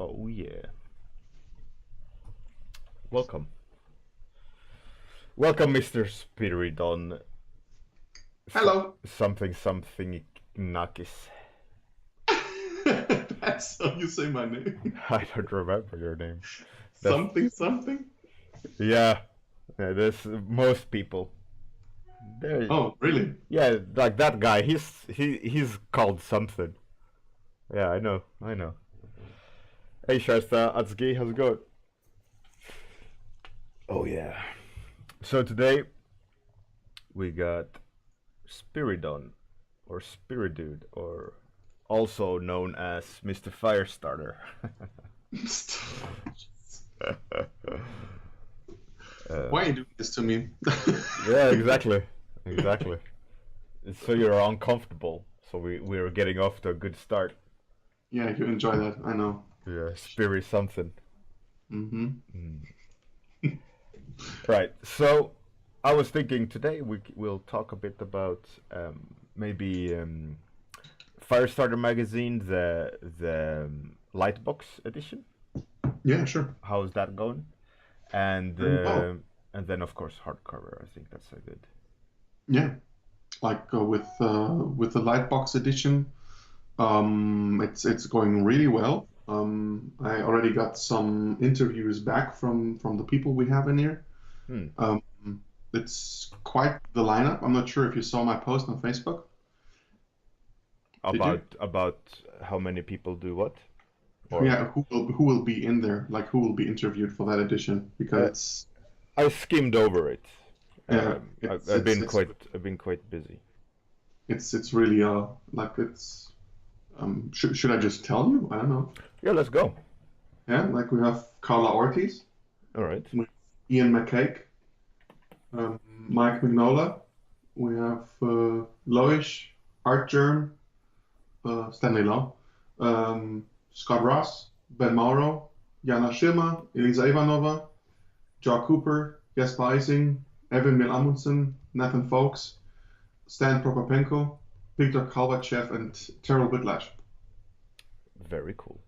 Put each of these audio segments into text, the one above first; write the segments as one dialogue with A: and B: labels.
A: Oh yeah. Welcome. Welcome, Mr. Spiridon.
B: Hello.
A: Something Nakis.
B: That's how you say my name.
A: I don't remember your name. That's
B: Something, something.
A: yeah. Yeah, there's most people. There
B: Oh, really?
A: yeah, like that guy, he's called something. Yeah, I know. Hey Shasta, Atsuki, how's it going? Oh yeah. So today we got Spiridon or Spiridude or also known as Mr. Firestarter.
B: Why are you doing this to me?
A: Yeah, exactly. Exactly. So you're uncomfortable. So we're getting off to a good start.
B: Yeah, you enjoy that. I know.
A: Yeah, Spirit something.
B: Hmm.
A: Right. So I was thinking today we'll talk a bit about maybe Firestarter magazine, the lightbox edition.
B: Yeah, sure.
A: How's that going? And
B: Very well.
A: then of course hardcover. I think that's a good.
B: Yeah, like with the Lightbox edition, it's going really well. I already got some interviews back from the people we have in here.
A: Hmm.
B: Um, it's quite the lineup. I'm not sure if you saw my post on Facebook. Did you?
A: About how many people do what? Or
B: Yeah, who will be in there? Like who will be interviewed for that edition? Because
A: uh,
B: it's
A: I skimmed over it.
B: yeah,
A: I've been quite busy.
B: it's really like it's should I just tell you? I don't know.
A: Yeah, let's go.
B: Yeah, like we have Carla Ortiz,
A: All right.
B: we have Ian McCake, Mike Mignola, we have Loish, Art Germ, Stanley Lowe, Scott Ross, Ben Mauro, Jana Schirmer, Elisa Ivanova, Joe Cooper, Jesper Eising, Evan Mill Amundsen, Nathan Folks, Stan Prokopenko, Victor Kalbachev, and Terrell Whitlash.
A: Very cool.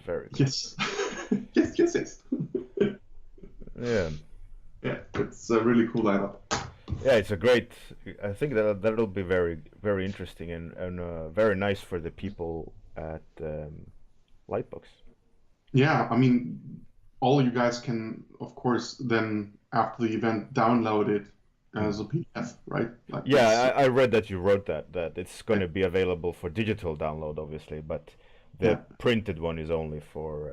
A: Very cool.
B: Yes. Yes, yes, yes.
A: Yeah.
B: Yeah, it's a really cool lineup.
A: Yeah, it's a great. I think that'll be very interesting and very nice for the people at Lightbox.
B: Yeah, I mean, all you guys can, of course, then after the event, download it
A: Hmm.
B: as a PDF, right? Like
A: Yeah,
B: that's,
A: I read that you wrote that it's going
B: yeah,
A: to be available for digital download, obviously, but the
B: yeah.
A: printed one is only for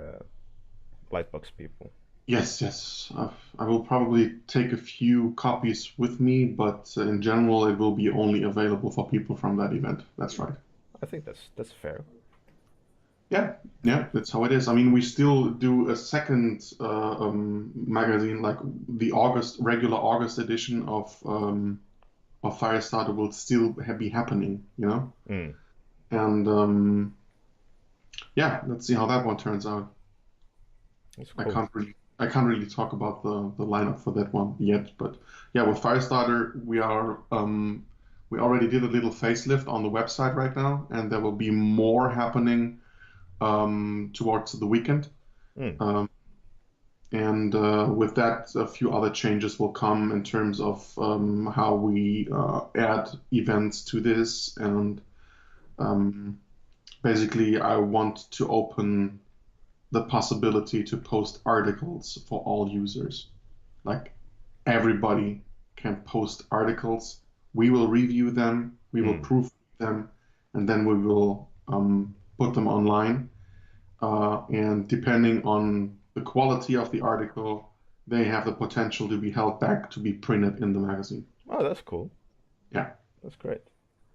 A: Lightbox people.
B: Yes, yes. I will probably take a few copies with me, but in general, it will be only available for people from that event. That's right.
A: I think that's fair.
B: Yeah, yeah, that's how it is. I mean, we still do a second magazine, like the regular August edition of Firestarter will still be happening, you know?
A: Mm,
B: And yeah, let's see how that one turns out.
A: that's
B: I
A: cool.
B: can't really I can't really talk about the lineup for that one yet, but yeah, with Firestarter we already did a little facelift on the website right now, and there will be more happening towards the weekend.
A: Mm,
B: Um, and with that, a few other changes will come in terms of how we add events to this. And um, basically, I want to open the possibility to post articles for all users. Like everybody can post articles. We will review them, we will
A: mm.
B: proof them, and then we will put them online. And depending on the quality of the article, they have the potential to be held back to be printed in the magazine.
A: Oh, that's cool.
B: Yeah,
A: That's great.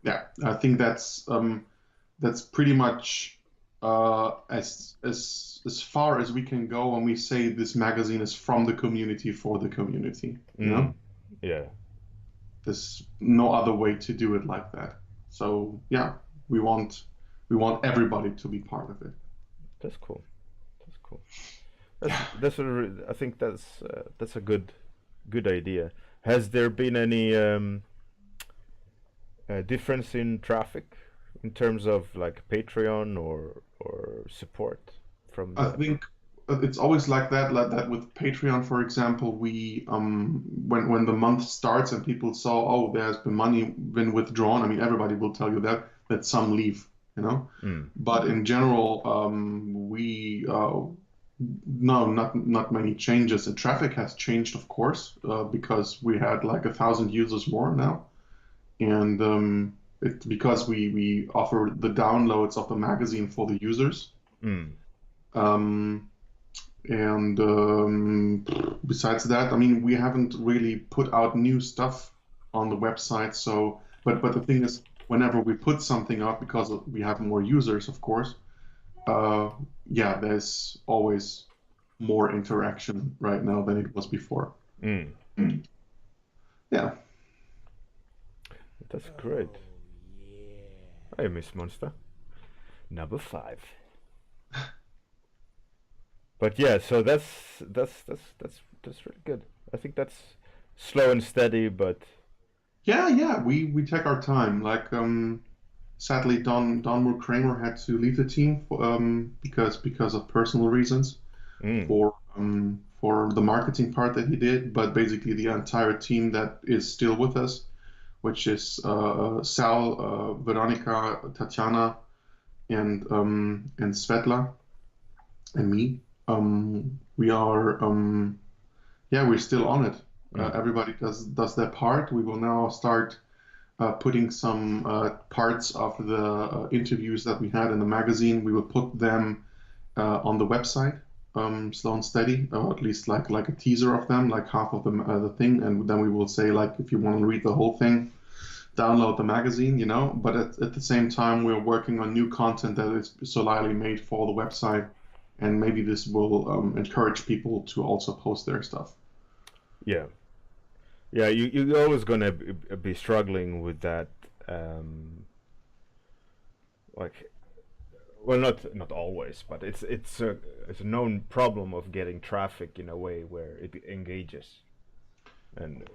B: yeah. I think that's pretty much as far as we can go when we say this magazine is from the community for the community. You know,
A: Mm, yeah,
B: there's no other way to do it like that. So yeah, we want we want everybody to be part of it.
A: that's cool. That's cool.
B: Yeah.
A: I think that's a good idea. Has there been any difference in traffic in terms of like Patreon or support from
B: I
A: the.
B: think it's always like that with Patreon, for example. We when the month starts and people saw, oh, there's been money been withdrawn. I mean, everybody will tell you that some leave, you know.
A: Mm,
B: But in general, we no, not many changes. The traffic has changed, of course, because we had like 1,000 users more now, and it's because we offer the downloads of the magazine for the users.
A: mm,
B: Um, and besides that, I mean, we haven't really put out new stuff on the website. So, but the thing is, whenever we put something out, because we have more users, of course, uh, yeah, there's always more interaction right now than it was before.
A: mm.
B: Yeah.
A: That's great. Hey, Miss Monster. Number 5. But yeah, so that's really good. I think that's slow and steady, but
B: Yeah, we take our time. Like, sadly, Don Moore Kramer had to leave the team because of personal reasons
A: mm,
B: for the marketing part that he did. But basically, the entire team that is still with us, which is Sal, Veronica, Tatiana, and Svetla, and me. We are yeah, we're still on it.
A: mm,
B: Everybody does their part. We will now start putting some parts of the interviews that we had in the magazine. We will put them on the website, slow and steady, or at least like a teaser of them, like half of them, the thing, and then we will say like if you want to read the whole thing, download the magazine, you know. But at the same time, we're working on new content that is solely made for the website, and maybe this will encourage people to also post their stuff.
A: yeah, yeah. You're always gonna be struggling with that, um, like, well, not always, but it's a known problem of getting traffic in a way where it engages, and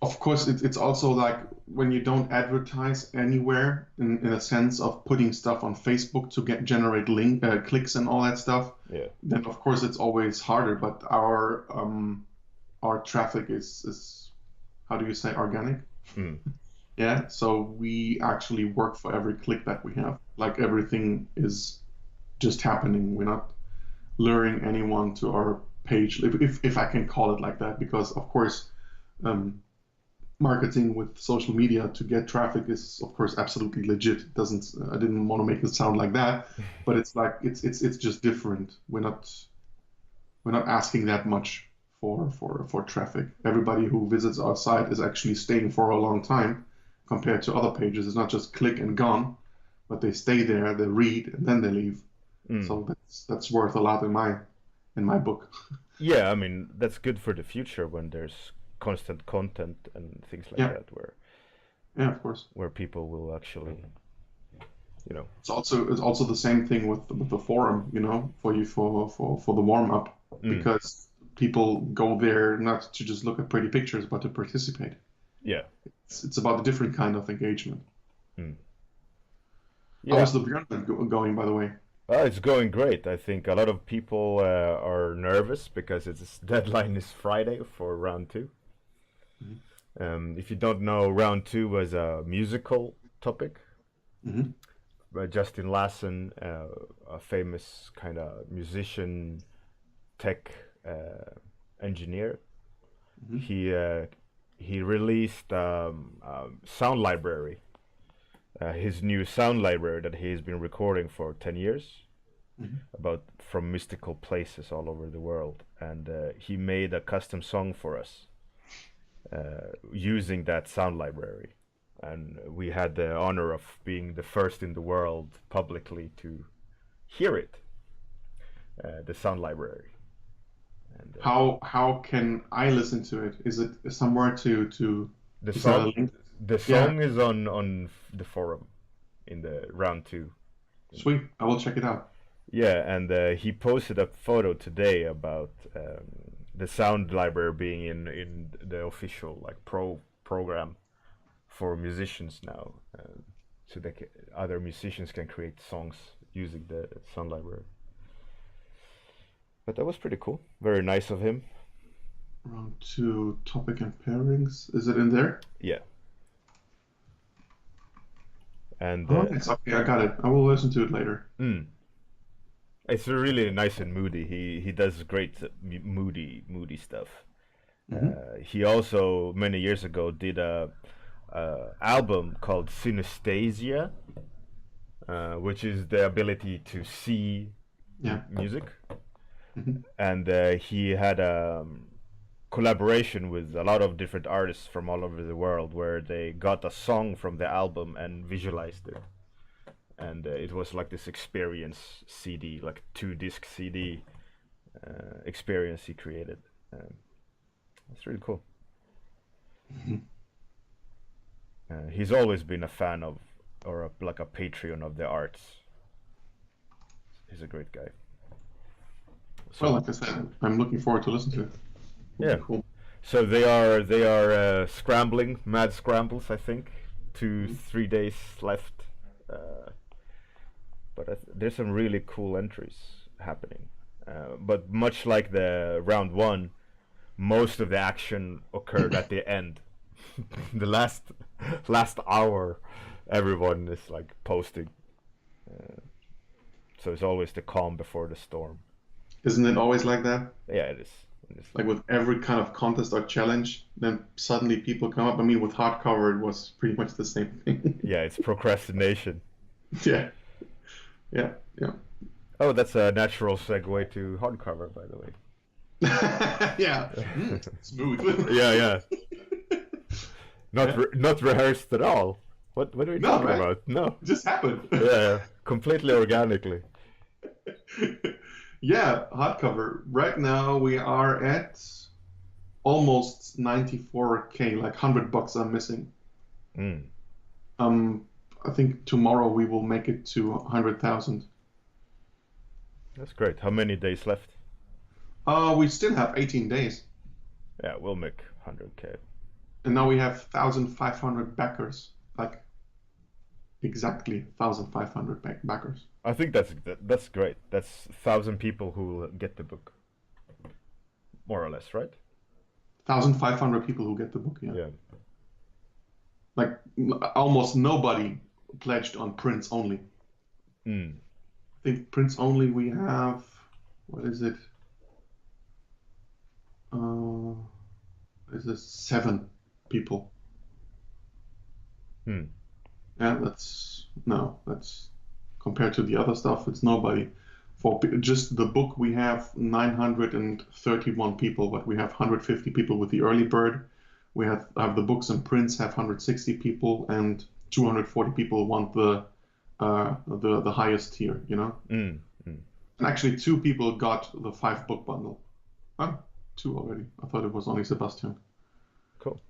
B: Of course, it's also like when you don't advertise anywhere in a sense of putting stuff on Facebook to generate link clicks and all that stuff,
A: yeah,
B: then of course it's always harder. But our traffic is how do you say organic?
A: mm,
B: Yeah, so we actually work for every click that we have. Like everything is just happening. We're not luring anyone to our page, if I can call it like that, because of course. Um, Marketing with social media to get traffic is of course absolutely legit. It doesn't I didn't want to make it sound like that, but it's like it's just different. We're not asking that much for traffic. Everybody who visits our site is actually staying for a long time compared to other pages. It's not just click and gone, but they stay there, they read, and then they leave.
A: mm.
B: So that's worth a lot in my book.
A: Yeah. I mean, that's good for the future when there's constant content and things like
B: Yeah,
A: that,
B: yeah, of course.
A: where people will actually, you know,
B: It's also the same thing with the forum, you know, for you for the warm up,
A: mm,
B: because people go there not to just look at pretty pictures, but to participate.
A: yeah,
B: It's about a different kind of engagement.
A: mm.
B: How
A: Yeah.
B: is the Bjorn going, by the way?
A: It's going great. I think a lot of people are nervous because its deadline is Friday for round 2.
B: Hmm.
A: If you don't know, round 2 was a musical topic
B: Hmm.
A: by Justin Lassen, a famous kind of musician, tech engineer.
B: Hmm.
A: He uh, he released sound library, his new sound library that he's been recording for 10 years,
B: Hmm.
A: about from mystical places all over the world, and he made a custom song for us using that sound library, and we had the honor of being the first in the world publicly to hear it, the sound library, and
B: How can I listen to it? Is it somewhere to
A: the
B: is that a
A: song
B: link?
A: the
B: Yeah,
A: song is on the forum in the round 2.
B: sweet. I will check it out.
A: Yeah, and he posted a photo today about the sound library being in the official like program for musicians now, so that other musicians can create songs using the sound library. But that was pretty cool. Very nice of him.
B: Round 2, topic and pairings. Is it in there?
A: Yeah. And
B: Oh, it's okay. I got it. I will listen to it later.
A: it's really nice and moody. He does great moody stuff. He also many years ago did a album called Synesthesia, which is the ability to see music. And he had a collaboration with a lot of different artists from all over the world, where they got a song from the album and visualized it. And it was like this experience CD, like 2-disc CD experience he created. It's really cool. He's always been a fan of, or like a patron of the arts. He's a great guy.
B: So, well, like I said, I'm looking forward to listen to it.
A: Yeah.
B: Cool.
A: So they are scrambling, mad scrambles. I think 2-3 days left. But there's some really cool entries happening. But much like the round 1, most of the action occurred at the end. The last hour, everyone is like posting. So it's always the calm before the storm.
B: Isn't it always like that?
A: Yeah, it is.
B: Like with every kind of contest or challenge, then suddenly people come up. I mean, with hardcover, it was pretty much the same thing.
A: Yeah, it's procrastination.
B: Yeah.
A: Oh, that's a natural segue to hardcover, by the way.
B: Yeah. Smooth.
A: Yeah. Not rehearsed at all. What are we talking about? No.
B: It just happened.
A: Yeah, completely organically.
B: Yeah, hardcover. Right now we are at almost 94K, like $100 are missing. I think tomorrow we will make it to 100,000.
A: That's great. How many days left?
B: We still have 18 days.
A: Yeah, we'll make 100K.
B: And now we have 1,500 backers, like exactly 1,500 backers.
A: I think that's great. That's 1,000 people who will get the book, more or less, right?
B: 1,500 people who get the book.
A: Yeah.
B: Like almost nobody pledged on prints only. I think prints only we have. What is it? Is it 7 people? Yeah, that's compared to the other stuff, it's nobody. For just the book, we have 931 people, but we have 150 people with the early bird. We have the books and prints have 160 people, and 240 people want the highest tier, you know. And actually, 2 people got the 5-book bundle. 2 already. I thought it was only Sebastian.
A: Cool.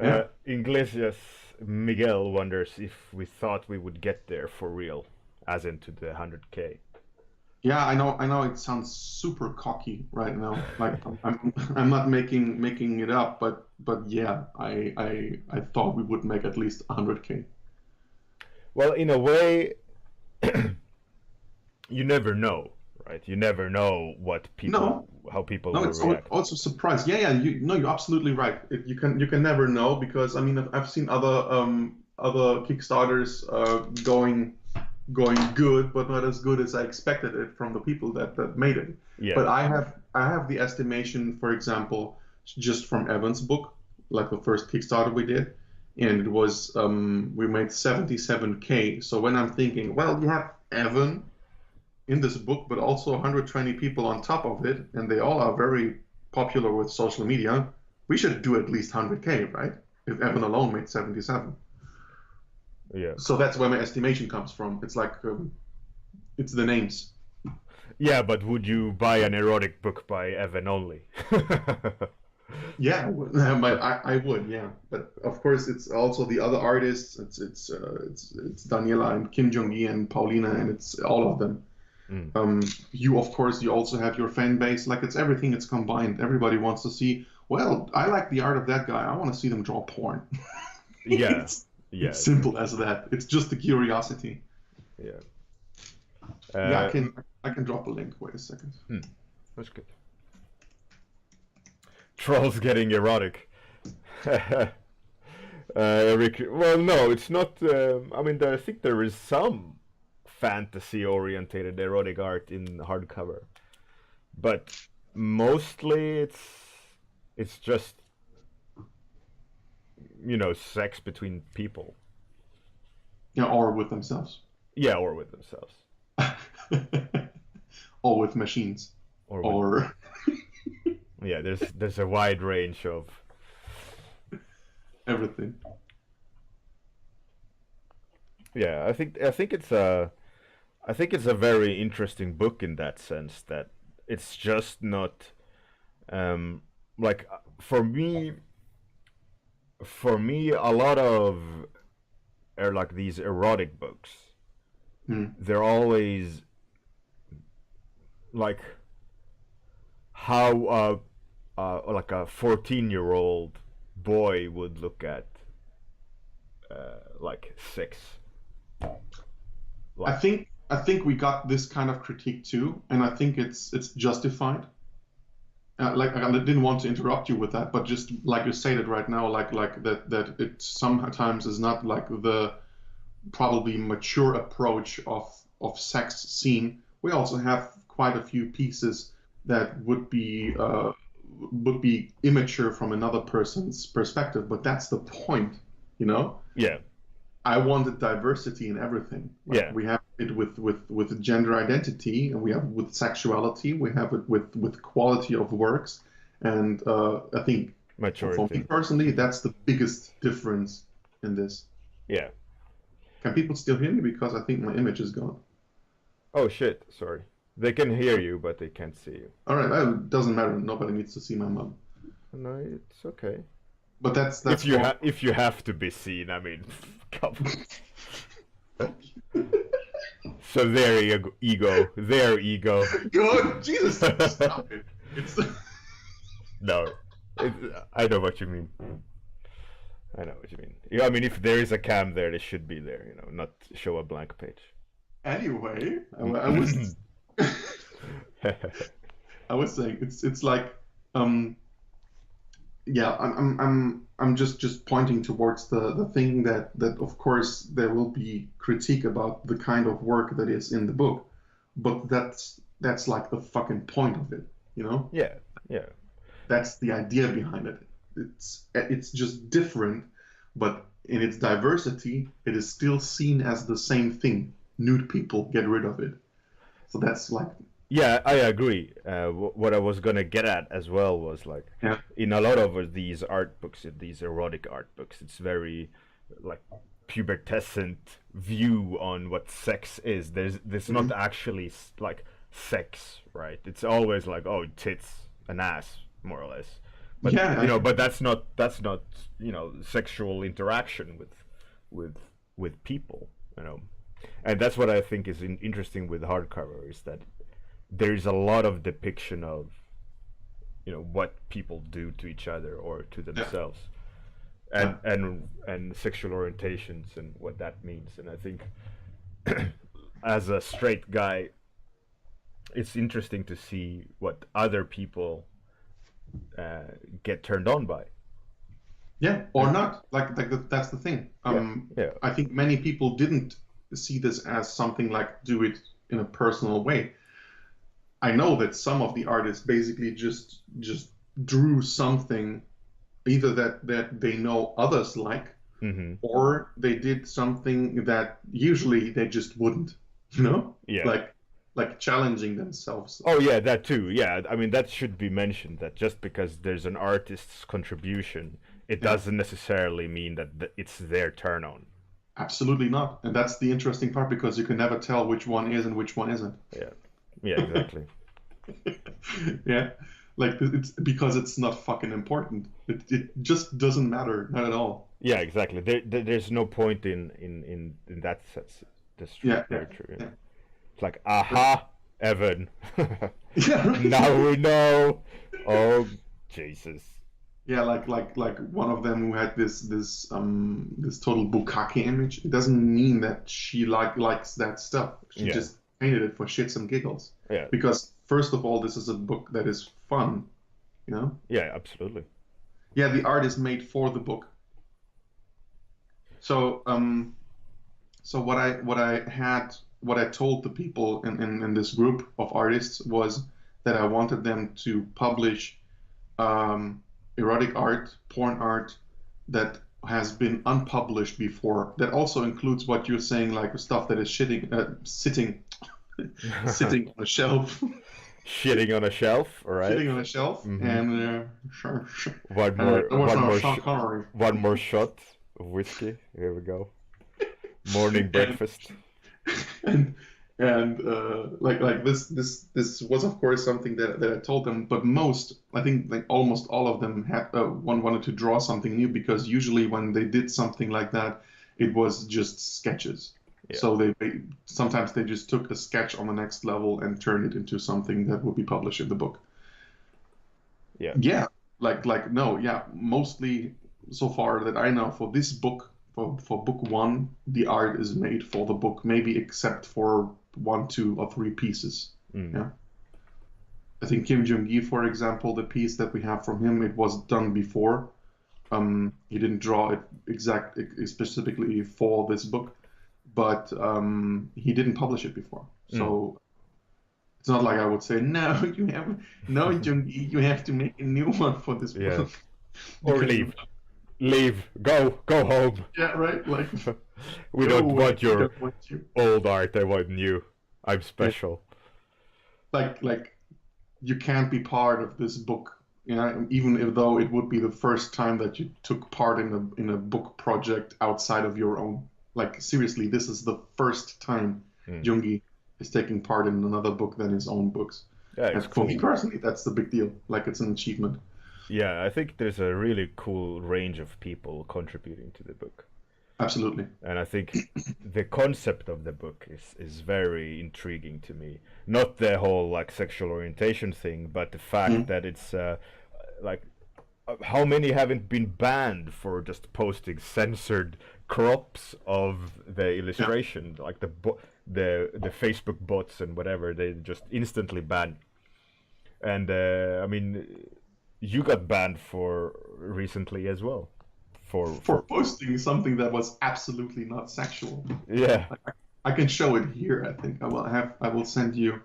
B: Yeah.
A: Iglesias Miguel wonders if we thought we would get there for real, as into the 100K.
B: Yeah, I know it sounds super cocky right now. Like I'm not making it up, but yeah, I thought we would make at least 100K.
A: Well, in a way, you never know, right? You never know how people will
B: it's
A: react.
B: also surprised. Yeah, you're absolutely right. You can never know, because I mean I've seen other Kickstarters going good, but not as good as I expected it from the people that made it.
A: Yeah.
B: But I have the estimation, for example, just from Evan's book, like the first Kickstarter we did, and it was we made 77K. So when I'm thinking, well, you have Evan in this book, but also 120 people on top of it, and they all are very popular with social media, we should do at least 100K, right? If Evan alone made 77.
A: Yeah.
B: So that's where my estimation comes from. It's like, it's the names.
A: Yeah, but would you buy an erotic book by Evan only?
B: Yeah, I would, yeah. But of course, it's also the other artists. It's Daniela and Kim Jong-gi and Paulina, and it's all of them. You, of course, you also have your fan base. Like, it's everything. It's combined. Everybody wants to see. Well, I like the art of that guy. I want to see them draw porn.
A: Yeah.
B: It's simple as that. It's just the curiosity.
A: Yeah.
B: Yeah, I can drop a link. Wait a second.
A: That's good. Trolls getting erotic. Eric, well, no, it's not. I mean, I think there is some fantasy-orientated erotic art in hardcover, but mostly it's just, sex between people.
B: Yeah, or with themselves.
A: Yeah, or with themselves.
B: Or with machines. Or
A: yeah, there's a wide range of
B: everything.
A: Yeah, I think it's a very interesting book in that sense, that it's just not like for me a lot of like these erotic books, they're always like how like a 14-year-old boy would look at like sex.
B: I think we got this kind of critique too, and I think it's justified. Like, I didn't want to interrupt you with that, but just like you stated right now, like that it sometimes is not like the probably mature approach of sex scene. We also have quite a few pieces that would be immature from another person's perspective, but that's the point,
A: Yeah.
B: I wanted diversity in everything. Like,
A: yeah.
B: We have it with gender identity, and we have it with sexuality. We have it with quality of works, and I think
A: maturity.
B: For me personally, that's the biggest difference in this.
A: Yeah.
B: Can people still hear me? Because I think my image is gone.
A: Oh shit! Sorry. They can hear you, but they can't see you.
B: All right, well, it doesn't matter. Nobody needs to see my mom.
A: No, it's okay.
B: But that's
A: if you have to be seen, I mean, come on. So their ego.
B: God, Jesus, stop it.
A: No, I know what you mean. Yeah, I mean, if there is a cam there, it should be there. Not show a blank page.
B: Anyway, I was. I was saying it's like yeah, I'm just pointing towards the thing that of course there will be critique about the kind of work that is in the book, but that's like the fucking point of it,
A: Yeah.
B: That's the idea behind it. It's just different, but in its diversity, it is still seen as the same thing. Nude people, get rid of it. So that's like.
A: Yeah, I agree. What I was gonna get at as well was like, in a lot of these art books, these erotic art books, it's very like pubescent view on what sex is. There's not actually like sex, right? It's always like, oh, tits and ass, more or less. But but that's not sexual interaction with people, and that's what I think is interesting with hardcover, is that there's a lot of depiction of what people do to each other or to themselves, and sexual orientations and what that means. And I think as a straight guy, it's interesting to see what other people get turned on by.
B: Yeah, or not. Like that's the thing. I think many people didn't see this as something like do it in a personal way. I know that some of the artists basically just drew something, either that they know others like, or they did something that usually they just wouldn't, like challenging themselves.
A: Oh yeah, that too. Yeah, I mean that should be mentioned, that just because there's an artist's contribution, it doesn't necessarily mean that it's their turn on.
B: Absolutely not, and that's the interesting part, because you can never tell which one is and which one isn't.
A: Yeah, exactly.
B: Yeah, like it's because it's not fucking important. It just doesn't matter, not at all.
A: Yeah, exactly. There's no point in that sense. That's true. Very true. Yeah. It's like, aha, Evan. Now we know. Oh, Jesus.
B: Yeah, like one of them who had this total bukkake image. It doesn't mean that she likes that stuff. She just painted it for shits and giggles.
A: Yeah.
B: Because first of all, this is a book that is fun, you know?
A: Yeah, absolutely.
B: Yeah, the art is made for the book. So so what I told the people in this group of artists was that I wanted them to publish erotic art, porn art that has been unpublished before. That also includes what you're saying, like stuff that is sitting sitting on a shelf.
A: Shitting on a shelf, all right.
B: Sitting on a shelf, and sure.
A: One
B: That was not Sean Connery.
A: one more shot of whiskey. Here we go. Morning breakfast.
B: and like this was of course something that I told them, but I think like almost all of them had wanted to draw something new, because usually when they did something like that, it was just sketches.
A: Yeah.
B: So they sometimes they just took a sketch on the next level and turned it into something that would be published in the book.
A: Yeah.
B: Yeah, mostly so far that I know, for this book, for book one, the art is made for the book, maybe except for 1, 2, or 3 pieces. Yeah. I think Kim Jung-gi, for example, the piece that we have from him, it was done before. He didn't draw it specifically for this book, but he didn't publish it before. So it's not like I would say, no, Jung-gi, you have to make a new one for this book.
A: Or leave, go home.
B: Yeah, right. Like
A: we don't want your old art. I want new. I'm special.
B: Like you can't be part of this book, you know, even though it would be the first time that you took part in a book project outside of your own. Like seriously, this is the first time Jung-gi is taking part in another book than his own books.
A: Yeah,
B: and for me personally, that's the big deal. Like, it's an achievement.
A: Yeah, I think there's a really cool range of people contributing to the book.
B: Absolutely.
A: And I think the concept of the book is very intriguing to me. Not the whole like sexual orientation thing, but the fact that it's like how many haven't been banned for just posting censored crops of the illustration, like the Facebook bots and whatever, they just instantly ban. And I mean, you got banned for recently as well. For
B: posting something that was absolutely not sexual.
A: Yeah.
B: I can show it here, I think. I will send you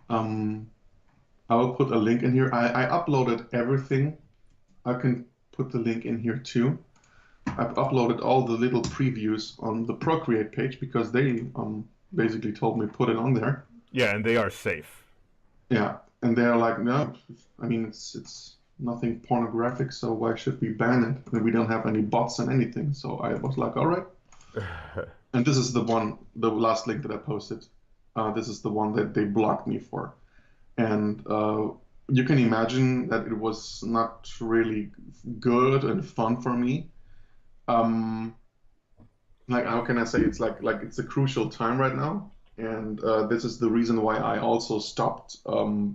B: I will put a link in here. I uploaded everything. I can put the link in here too. I've uploaded all the little previews on the Procreate page because they basically told me put it on there.
A: Yeah, and they are safe.
B: Yeah, and they're like, no, I mean it's nothing pornographic, so why should we ban it? And we don't have any bots and anything. So I was like, all right. And this is the last link that I posted. This is the one that they blocked me for. And you can imagine that it was not really good and fun for me. Like, how can I say, it's like it's a crucial time right now. And this is the reason why I also stopped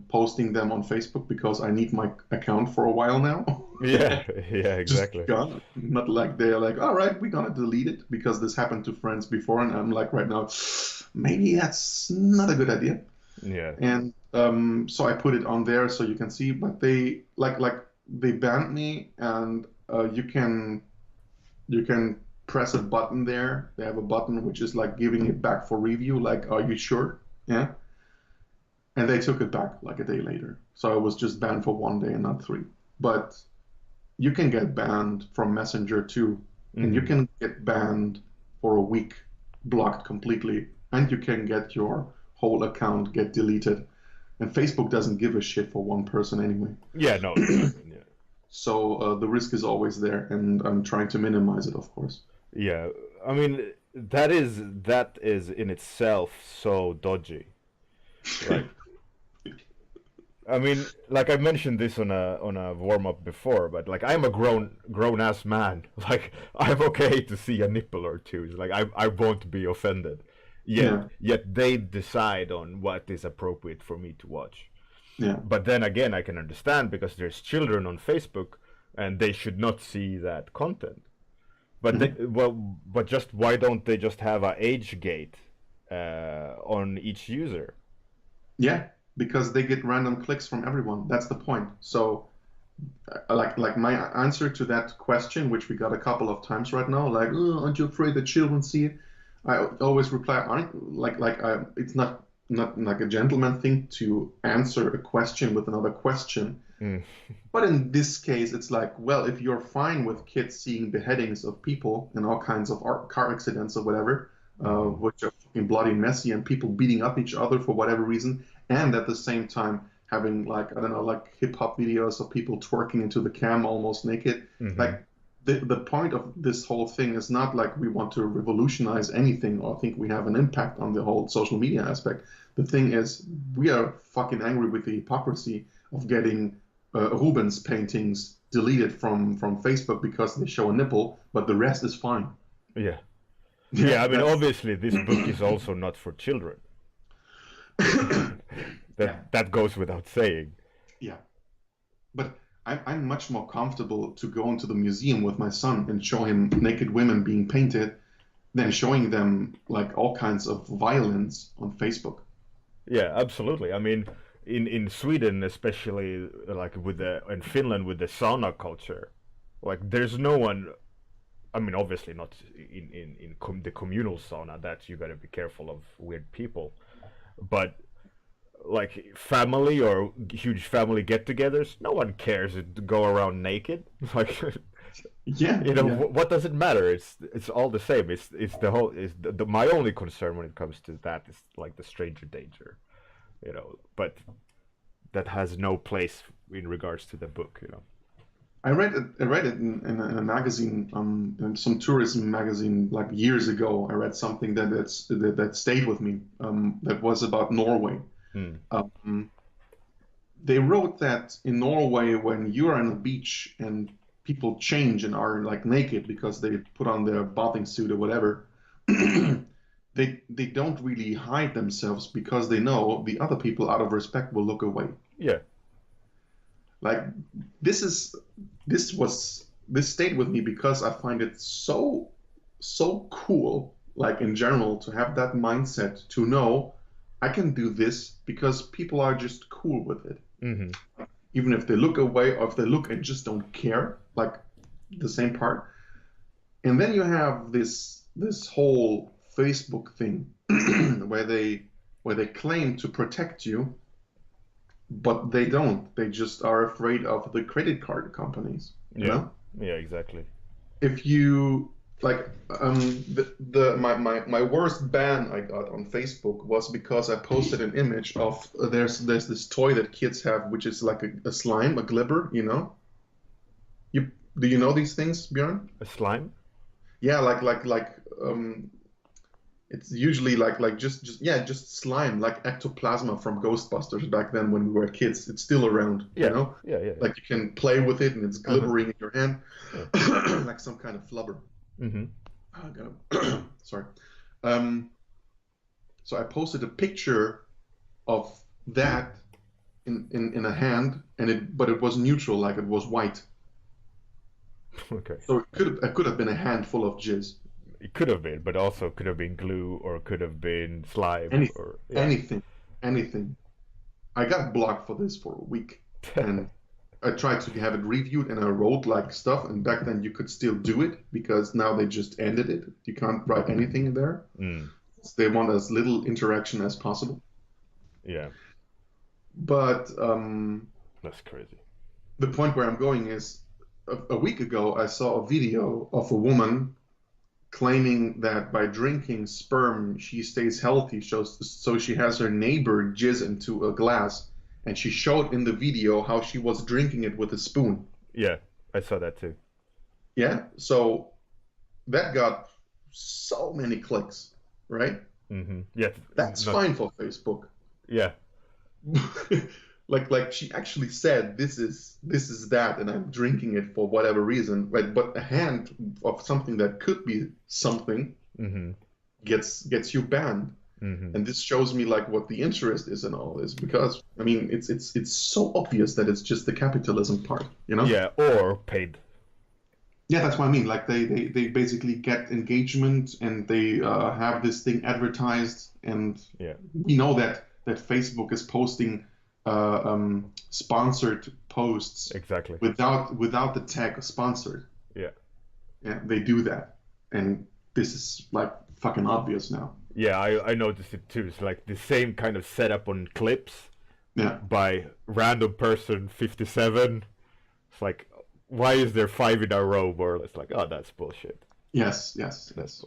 B: posting them on Facebook, because I need my account for a while now.
A: Yeah, exactly.
B: Just gone. Not like they're like, all right, we're gonna delete it, because this happened to friends before, and I'm like, right now, maybe that's not a good idea.
A: Yeah.
B: And so I put it on there so you can see, but they they banned me, and you can press a button there. They have a button which is like giving it back for review, like, are you sure? Yeah. And they took it back like a day later. So I was just banned for 1 day and not 3. But you can get banned from Messenger too. And you can get banned for a week, blocked completely. And you can get your whole account get deleted. And Facebook doesn't give a shit for one person anyway.
A: Yeah, no. Yeah.
B: So the risk is always there, and I'm trying to minimize it, of course.
A: Yeah, I mean, that is in itself so dodgy. Like, I mean, like I mentioned this on a warm-up before, but like I'm a grown ass man. Like, I'm okay to see a nipple or two. It's like I won't be offended. Yet they decide on what is appropriate for me to watch.
B: Yeah.
A: But then again, I can understand, because there's children on Facebook and they should not see that content. But but just why don't they just have an age gate on each user.
B: Yeah, because they get random clicks from everyone. That's the point. So, like my answer to that question, which we got a couple of times right now, like, oh, aren't you afraid that children see it? I always reply, aren't it's not like a gentleman thing to answer a question with another question.
A: Mm.
B: But in this case, it's like, well, if you're fine with kids seeing beheadings of people and all kinds of car accidents or whatever, which are fucking bloody and messy, and people beating up each other for whatever reason, and at the same time having like, I don't know, like hip hop videos of people twerking into the cam almost naked.
A: Mm-hmm.
B: Like the point of this whole thing is not like we want to revolutionize anything or think we have an impact on the whole social media aspect. The thing is, we are fucking angry with the hypocrisy of getting Rubens paintings deleted from Facebook because they show a nipple, but the rest is fine.
A: Yeah. Yeah, I mean, obviously, this book is also not for children. That goes without saying.
B: Yeah. But I'm much more comfortable to go into the museum with my son and show him naked women being painted than showing them like all kinds of violence on Facebook.
A: Yeah, absolutely. I mean, in Sweden, especially like in Finland with the sauna culture, like there's no one. I mean, obviously not in the communal sauna. That you got to be careful of weird people, but like family or huge family get-togethers, no one cares to go around naked. Like,
B: yeah,
A: you know, what does it matter? It's all the same. It's the whole. My only concern when it comes to that is like the stranger danger, you know. But that has no place in regards to the book, you know.
B: I read it in a magazine, in some tourism magazine, like years ago. I read something that stayed with me. That was about Norway. They wrote that in Norway, when you are on the beach and people change and are like naked because they put on their bathing suit or whatever, they don't really hide themselves because they know the other people, out of respect, will look away.
A: Yeah.
B: Like this stayed with me because I find it so cool, like in general, to have that mindset to know I can do this because people are just cool with it.
A: Mm-hmm.
B: Even if they look away or if they look and just don't care, like the same part. And then you have this whole Facebook thing where they claim to protect you, but they don't. They just are afraid of the credit card companies. You know?
A: Yeah, exactly.
B: If you like, my worst ban I got on Facebook was because I posted an image of there's this toy that kids have, which is like a slime, a glibber. You know? Do you know these things, Bjorn?
A: A slime?
B: Yeah, it's usually like just slime, like ectoplasma from Ghostbusters back then when we were kids. It's still around,
A: yeah.
B: You know?
A: Yeah.
B: Like you can play with it and it's glibbering in your hand, like some kind of flubber.
A: Mm-hmm.
B: Sorry. So I posted a picture of that in a hand, but it was neutral, like it was white.
A: Okay.
B: So it could have been a handful of jizz.
A: It could have been, but also could have been glue or could have been slime.
B: Anything. I got blocked for this for a week, and I tried to have it reviewed, and I wrote like stuff. And back then you could still do it because now they just ended it. You can't write anything in there. So they want as little interaction as possible.
A: Yeah.
B: But
A: that's crazy.
B: The point where I'm going is, a week ago I saw a video of a woman claiming that by drinking sperm she stays healthy, so she has her neighbor jizz into a glass, and she showed in the video how she was drinking it with a spoon.
A: Yeah, I saw that too.
B: Yeah, so that got so many clicks, right?
A: Mm-hmm. Yeah,
B: that's fine for Facebook.
A: Yeah.
B: like she actually said this is that, and I'm drinking it for whatever reason, right? But a hand of something that could be something gets you banned. And this shows me like what the interest is in all this, because I mean it's so obvious that it's just the capitalism part, you know?
A: Yeah, or paid.
B: Yeah, that's what I mean. Like they basically get engagement and they have this thing advertised, and
A: Yeah,
B: we know that Facebook is posting sponsored posts
A: exactly.
B: without the tag sponsored.
A: Yeah.
B: Yeah, they do that, and this is like fucking obvious now.
A: Yeah, I noticed it too. It's like the same kind of setup on clips
B: Yeah.
A: by random person 57. It's like, why is there five in a row? More or less, like, oh, that's bullshit.
B: Yes. Yes.
A: That's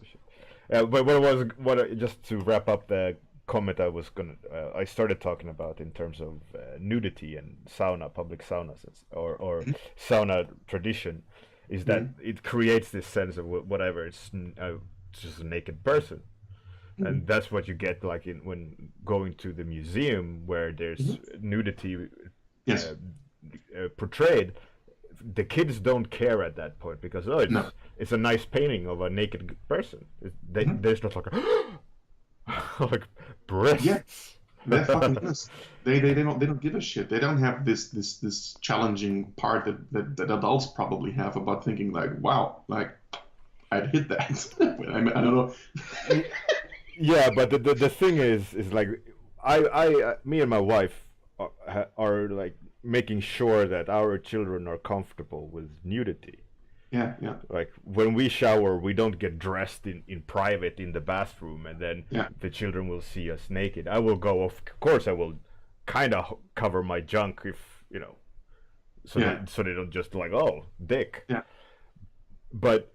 B: Yes.
A: bullshit. But just to wrap up the comment I was gonna, I started talking about in terms of nudity and sauna, public saunas, or sauna tradition, is that
B: Mhm.
A: it creates this sense of whatever. It's just a naked person, and
B: Mhm.
A: that's what you get like in when going to the museum where there's
B: Mhm.
A: nudity
B: Yes.
A: uh, portrayed. The kids don't care at that point because
B: No.
A: it's a nice painting of a naked person.
B: Mhm.
A: There's not like like
B: Yeah.
A: breasts.
B: They're fucking honest. They don't give a shit. They don't have this challenging part that adults probably have about thinking like, wow, like I'd hit that. I don't know.
A: Yeah, but the thing is like me and my wife are like making sure that our children are comfortable with nudity.
B: Yeah, yeah,
A: Like when we shower, we don't get dressed in private in the bathroom, and then
B: yeah,
A: the children will see us naked. I will go, of course, I will kind of cover my junk if
B: yeah,
A: so they don't just like, oh, dick.
B: yeah,
A: But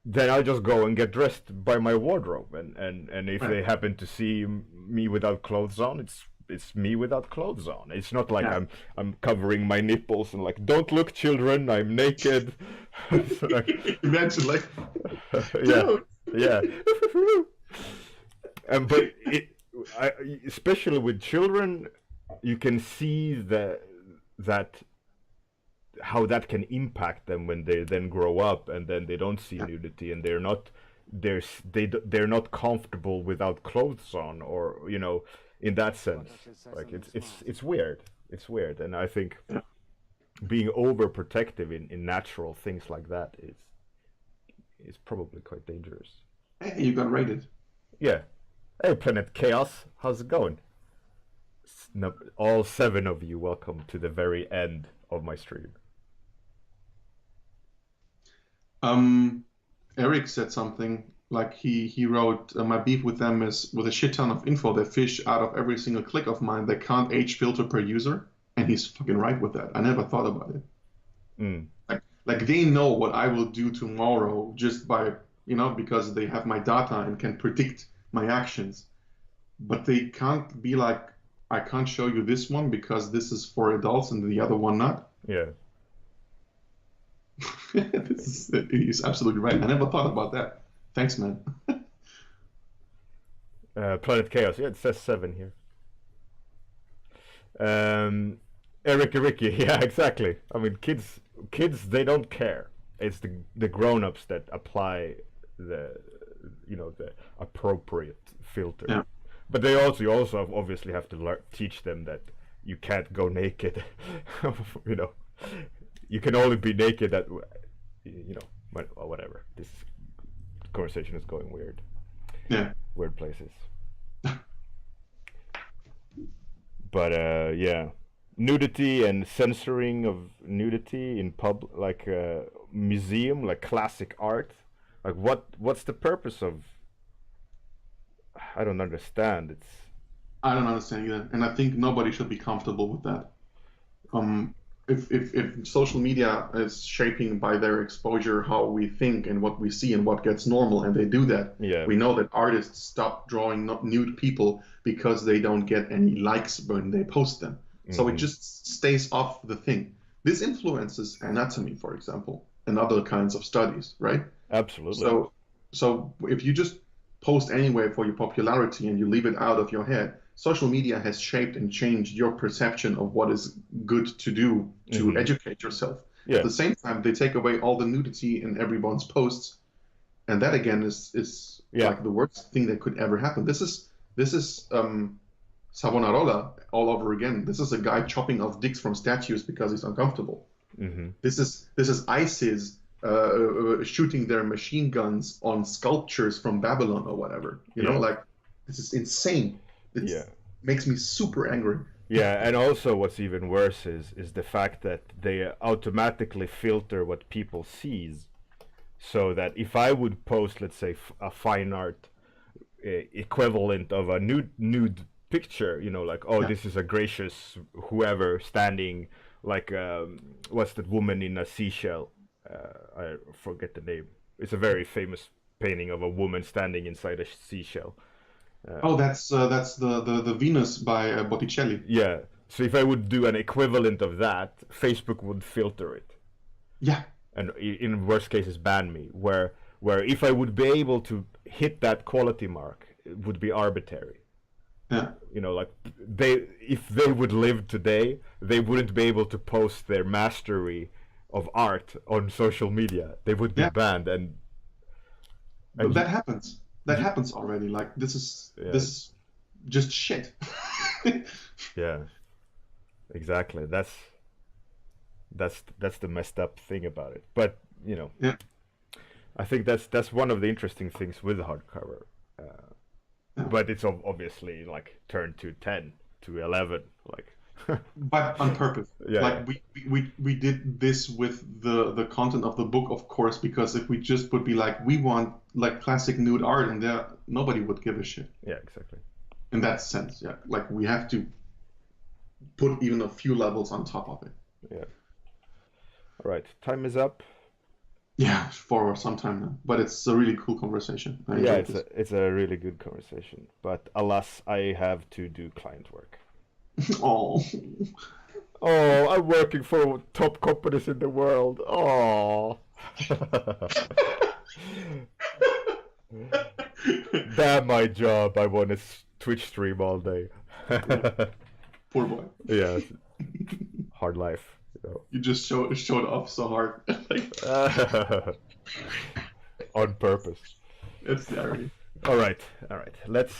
A: then I just go and get dressed by my wardrobe, and if
B: right,
A: they happen to see me without clothes on, it's me without clothes on. It's not like
B: yeah.
A: I'm covering my nipples and like, don't look, children, I'm naked. It's like,
B: Imagine like,
A: yeah,
B: dude.
A: yeah. But I, especially with children, you can see that how that can impact them when they then grow up and then they don't see
B: Yeah,
A: nudity and they're not comfortable without clothes on, or in that sense, like it's weird. It's weird, and I think
B: yeah.
A: being overprotective in natural things like that is probably quite dangerous.
B: Hey, you got rated.
A: Yeah. Hey, Planet Chaos, how's it going? No, all seven of you, welcome to the very end of my stream.
B: Um, Eric said something like he wrote, my beef with them is with a shit ton of info they fish out of every single click of mine. They can't age filter per user, and he's fucking right with that. I never thought about it.
A: Mm.
B: Like they know what I will do tomorrow just by, because they have my data and can predict my actions. But they can't be like, I can't show you this one because this is for adults and the other one not.
A: Yeah.
B: He's absolutely right. I never thought about that. Thanks, man.
A: Planet Chaos. Yeah, it says seven here. Um, Eric Ricky. Yeah, exactly. I mean, kids, they don't care. It's the grown-ups that apply the the appropriate filter.
B: Yeah.
A: But you also obviously have to teach them that you can't go naked. you know, you can only be naked at whatever. This conversation is going
B: Yeah.
A: weird places. But yeah, nudity and censoring of nudity in like museum, like classic art. Like what's the purpose of? I don't understand. It's
B: I don't understand either. And I think nobody should be comfortable with that. Um, if social media is shaping by their exposure how we think and what we see and what gets normal, and they do that,
A: yeah.
B: we know that artists stop drawing nude people because they don't get any likes when they post them. So it
A: Hmm.
B: just stays off the thing. This influences anatomy, for example, and other kinds of studies, right?
A: Absolutely.
B: So, so if you just post anyway for your popularity and you leave it out of your head, social media has shaped and changed your perception of what is good to do to
A: Hmm.
B: educate yourself. At
A: Yeah.
B: the same time, they take away all the nudity in everyone's posts, and that again is
A: Yeah.
B: like the worst thing that could ever happen. This is Savonarola all over again. This is a guy chopping off dicks from statues because he's uncomfortable.
A: Hmm.
B: This is ISIS shooting their machine guns on sculptures from Babylon or whatever. You know,
A: Yeah.
B: like this is insane. It
A: Yeah.
B: makes me super angry.
A: Yeah, and also what's even worse is the fact that they automatically filter what people sees, so that if I would post, let's say, a fine art equivalent of a nude picture, you know, like, oh,
B: Yeah.
A: this is a gracious whoever standing, like, what's that woman in a seashell? I forget the name. It's a very famous painting of a woman standing inside a seashell.
B: Oh, that's the Venus by Botticelli.
A: Yeah. So if I would do an equivalent of that, Facebook would filter it,
B: Yeah,
A: and in worst cases ban me. Where if I would be able to hit that quality mark, it would be arbitrary.
B: yeah,
A: You know, like if they would live today, they wouldn't be able to post their mastery of art on social media. They would be
B: yeah.
A: banned,
B: But
A: and
B: that happens. That happens already. Like this is just shit.
A: yeah, exactly. That's the messed up thing about it. But you know,
B: Yeah.
A: I think that's one of the interesting things with hardcover. But it's obviously like turned to 10 to 11, like.
B: But on purpose.
A: Yeah,
B: Like we did this with the content of the book, of course, because if we just would be like we want like classic nude art and there nobody would give a shit.
A: yeah, exactly.
B: In that sense, yeah. Like we have to put even a few levels on top of it.
A: Yeah. All right, time is up.
B: Yeah, for some time now. But it's a really cool conversation. I
A: Yeah,
B: enjoyed
A: it's a really good conversation. But alas, I have to do client work.
B: this. Oh.
A: Oh, I'm working for top companies in the world. Oh. Damn my job. I want to Twitch stream all day.
B: Poor boy.
A: Yeah, hard life. You know.
B: You just showed off so hard. Like,
A: On purpose.
B: it's the irony.
A: All right. Let's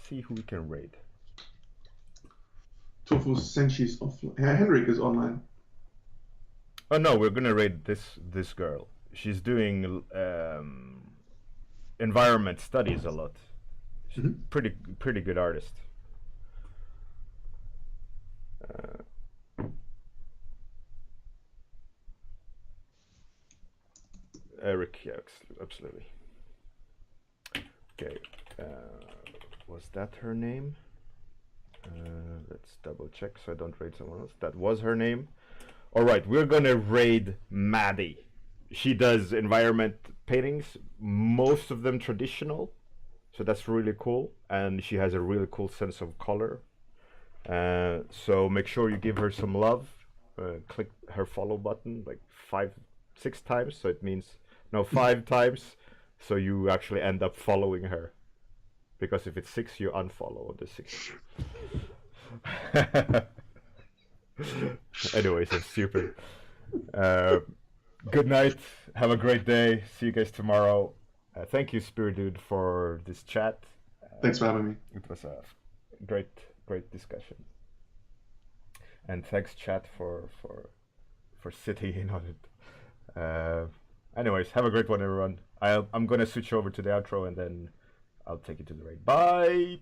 A: see who we can raid.
B: Tofu Senchi's offline. Henrik is online.
A: Oh no, we're gonna raid this girl. She's doing environment studies a lot. She's pretty good artist. Eric, yeah, absolutely. Okay, was that her name? Let's double check so I don't raid someone else. That was her name. All right, we're gonna raid Maddie. She does environment paintings, most of them traditional, so that's really cool. And she has a really cool sense of color. So make sure you give her some love. Click her follow button like 6 times, so it means no 5 times, so you actually end up following her. Because if it's 6, you unfollow the 6. Anyways, it's stupid. Good night. Have a great day. See you guys tomorrow. Thank you, Spiridon, for this chat.
B: Thanks for having me.
A: It was a great discussion. And thanks, chat, for sitting in on it. Anyways, have a great one, everyone. I'm gonna switch over to the outro and then I'll take you to the raid. Bye.